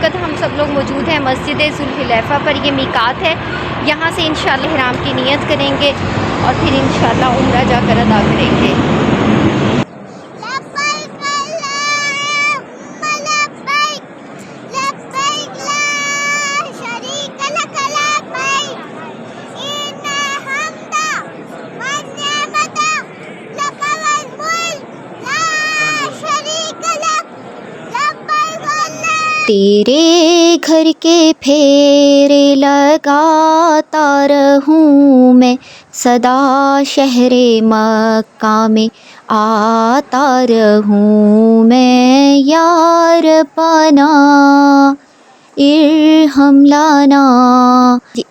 वक्त हम सब लोग मौजूद हैं मस्जिद ज़ुल्हुलैफ़ा पर। ये मीकात है, यहाँ से इंशाअल्लाह इहराम की नियत करेंगे और फिर इंशाअल्लाह उम्रा जाकर अदा करेंगे। तेरे घर के फेरे लगाता रहूं मैं, सदा शहरे मक्का में आता रहूं मैं। यार पाना इरहम लाना।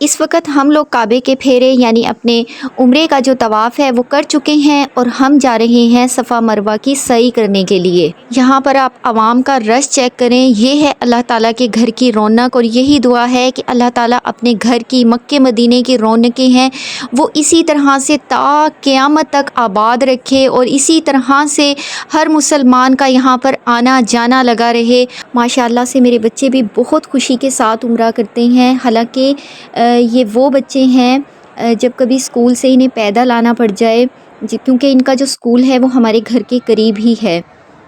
इस वक्त हम लोग काबे के फेरे यानी अपने उम्रे का जो तवाफ़ है वो कर चुके हैं और हम जा रहे हैं सफ़ा मरवा की सई करने के लिए। यहाँ पर आप आवाम का रश चेक करें, ये है अल्लाह ताला के घर की रौनक और यही दुआ है कि अल्लाह ताला अपने घर की मक्के मदीने की रौनकें हैं वो इसी तरह से ता क़यामत तक आबाद रखे और इसी तरह से हर मुसलमान का यहाँ पर आना जाना लगा रहे। माशाअल्लाह से मेरे बच्चे भी बहुत खुशी के साथ उम्रा करते हैं। हालांकि ये वो बच्चे हैं जब कभी स्कूल से इन्हें पैदल आना पड़ जाए, क्योंकि इनका जो स्कूल है वो हमारे घर के करीब ही है,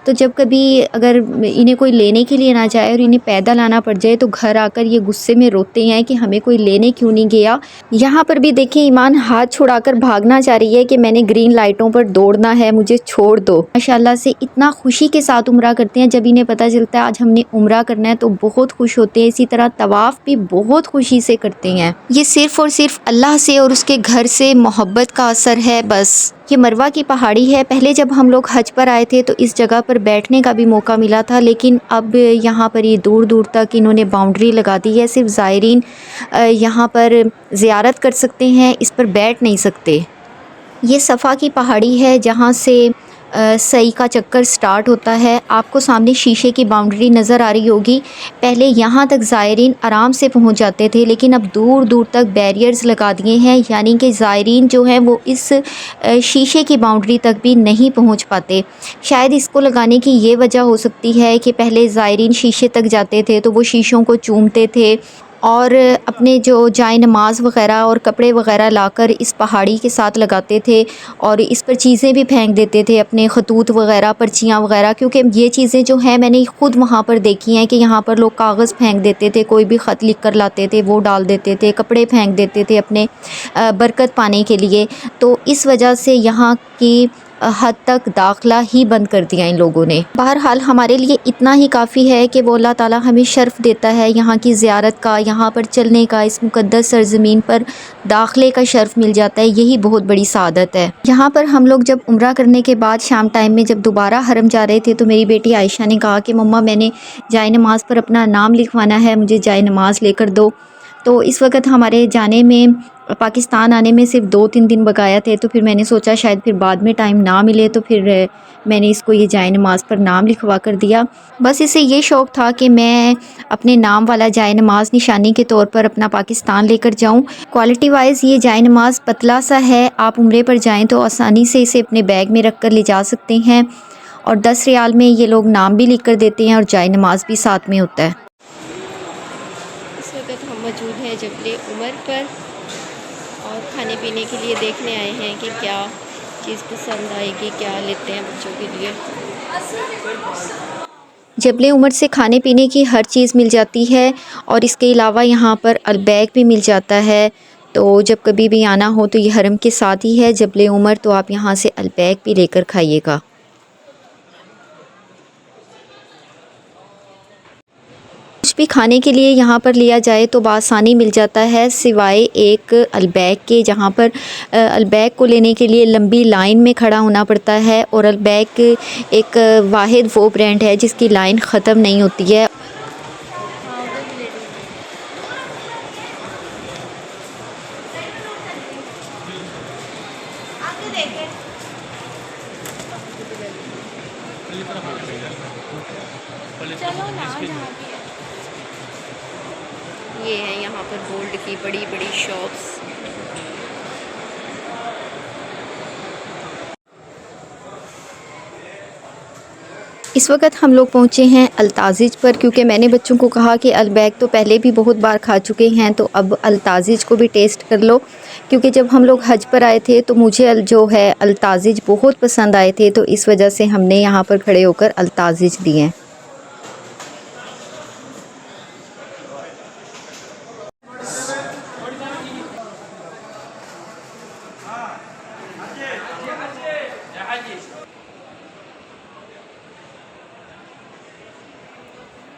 तो जब कभी अगर इन्हें कोई लेने के लिए ना जाए और इन्हें पैदल आना पड़ जाए तो घर आकर ये गुस्से में रोते हैं कि हमें कोई लेने क्यों नहीं गया। यहाँ पर भी देखें ईमान हाथ छुड़ाकर भागना चाह रही है कि मैंने ग्रीन लाइटों पर दौड़ना है, मुझे छोड़ दो। माशाल्लाह से इतना खुशी के साथ उम्रा करते हैं। जब इन्हें पता चलता है आज हमने उम्रा करना है तो बहुत खुश होते हैं। इसी तरह तवाफ़ भी बहुत खुशी से करते हैं। ये सिर्फ़ और सिर्फ अल्लाह से और उसके घर से मोहब्बत का असर है बस। ये मरवा की पहाड़ी है। पहले जब हम लोग हज पर आए थे तो इस जगह पर बैठने का भी मौका मिला था, लेकिन अब यहाँ पर ये दूर दूर तक इन्होंने बाउंड्री लगा दी है। सिर्फ ज़ायरीन यहाँ पर ज़ियारत कर सकते हैं, इस पर बैठ नहीं सकते। ये सफ़ा की पहाड़ी है जहाँ से सई का चक्कर स्टार्ट होता है। आपको सामने शीशे की बाउंड्री नज़र आ रही होगी। पहले यहाँ तक ज़ायरीन आराम से पहुँच जाते थे, लेकिन अब दूर दूर तक बैरियर्स लगा दिए हैं, यानी कि ज़ायरीन जो हैं वो इस शीशे की बाउंड्री तक भी नहीं पहुँच पाते। शायद इसको लगाने की ये वजह हो सकती है कि पहले ज़ायरीन शीशे तक जाते थे तो वो शीशों को चूमते थे और अपने जो जाए नमाज वग़ैरह और कपड़े वग़ैरह लाकर इस पहाड़ी के साथ लगाते थे और इस पर चीज़ें भी फेंक देते थे, अपने खतूत वग़ैरह, पर्चियाँ वग़ैरह, क्योंकि ये चीज़ें जो हैं मैंने ख़ुद वहाँ पर देखी हैं कि यहाँ पर लोग कागज़ फेंक देते थे, कोई भी ख़त लिख कर लाते थे वो डाल देते थे, कपड़े फेंक देते थे अपने बरकत पाने के लिए। तो इस वजह से यहाँ की हद तक दाखिला ही बंद कर दिया इन लोगों ने। बहरहाल हमारे लिए इतना ही काफ़ी है कि वो अल्लाह ताला हमें शर्फ़ देता है यहाँ की ज़ियारत का, यहाँ पर चलने का, इस मुक़द्दस सरज़मीन पर दाखिले का शर्फ़ मिल जाता है। यही बहुत बड़ी सआदत है। यहाँ पर हम लोग जब उम्रा करने के बाद शाम टाइम में जब दोबारा हरम जा रहे थे तो मेरी बेटी आयशा ने कहा कि मम्मा मैंने जाए नमाज़ पर अपना नाम लिखवाना है, मुझे जाए नमाज़ लेकर दो। तो इस वक्त हमारे जाने में, पाकिस्तान आने में सिर्फ 2-3 दिन बकाया थे, तो फिर मैंने सोचा शायद फिर बाद में टाइम ना मिले, तो फिर मैंने इसको ये जाए नमाज़ पर नाम लिखवा कर दिया। बस इसे ये शौक़ था कि मैं अपने नाम वाला जाए नमाज़ निशानी के तौर पर अपना पाकिस्तान लेकर जाऊं। क्वालिटी वाइज़ ये जाए नमाज़ पतला सा है, आप उम्रे पर जाएं तो आसानी से इसे अपने बैग में रख कर ले जा सकते हैं और 10 रियाल में ये लोग नाम भी लिख कर देते हैं और जाए नमाज़ भी साथ में होता है। इस वक्त हम मौजूद हैं जबल उमर पर और खाने पीने के लिए देखने आए हैं कि क्या चीज़ पसंद आएगी, क्या लेते हैं बच्चों के लिए। जबल उमर से खाने पीने की हर चीज़ मिल जाती है और इसके अलावा यहाँ पर अलबैग भी मिल जाता है। तो जब कभी भी आना हो तो ये हरम के साथ ही है जबल उमर, तो आप यहाँ से अलबैग भी लेकर खाइएगा। कुछ भी खाने के लिए यहाँ पर लिया जाए तो बआसानी मिल जाता है, सिवाय एक अलबैग के, जहाँ पर अलबैग को लेने के लिए लंबी लाइन में खड़ा होना पड़ता है और अलबैग एक वाहिद वो ब्रांड है जिसकी लाइन ख़त्म नहीं होती है। ये है यहाँ पर गोल्ड की बड़ी बड़ी शॉप्स। इस वक्त हम लोग पहुँचे हैं अल्ताजिज पर, क्योंकि मैंने बच्चों को कहा कि अलबैक तो पहले भी बहुत बार खा चुके हैं, तो अब अल्ताजिज को भी टेस्ट कर लो। क्योंकि जब हम लोग हज पर आए थे तो मुझे जो है अल्ताजिज बहुत पसंद आए थे, तो इस वजह से हमने यहाँ पर खड़े होकर अल्ताजिज लिए।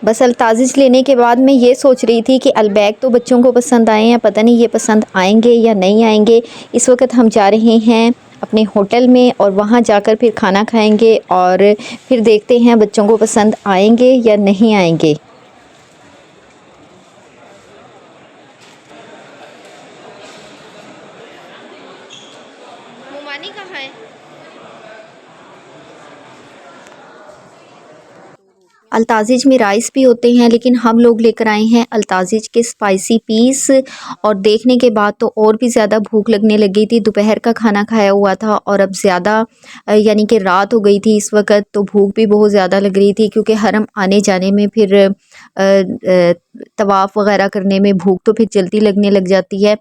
बस अल्ताजिज लेने के बाद मैं ये सोच रही थी कि अलबैक तो बच्चों को पसंद आए हैं, पता नहीं ये पसंद आएंगे या नहीं आएंगे। इस वक्त हम जा रहे हैं अपने होटल में और वहाँ जाकर फिर खाना खाएंगे और फिर देखते हैं बच्चों को पसंद आएंगे या नहीं आएंगे। मोमानी कहाँ है? अल्ताजिज में राइस भी होते हैं, लेकिन हम लोग लेकर आए हैं अल्ताजिज के स्पाइसी पीस। और देखने के बाद तो और भी ज़्यादा भूख लगने लगी थी। दोपहर का खाना खाया हुआ था और अब ज़्यादा यानी कि रात हो गई थी इस वक्त, तो भूख भी बहुत ज़्यादा लग रही थी। क्योंकि हरम आने जाने में फिर तवाफ़ वग़ैरह करने में भूख तो फिर जल्दी लगने लग जाती है।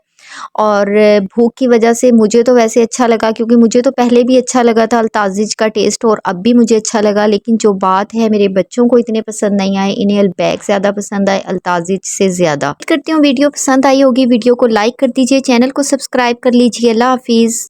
और भूख की वजह से मुझे तो वैसे अच्छा लगा, क्योंकि मुझे तो पहले भी अच्छा लगा था अल्ताजिज का टेस्ट और अब भी मुझे अच्छा लगा। लेकिन जो बात है, मेरे बच्चों को इतने पसंद नहीं आए, इन्हें अलबैक ज़्यादा पसंद आए अल्ताजिज से ज़्यादा। करती हूँ वीडियो पसंद आई होगी, वीडियो को लाइक कर दीजिए, चैनल को सब्सक्राइब कर लीजिए। अल्लाह हाफिज़।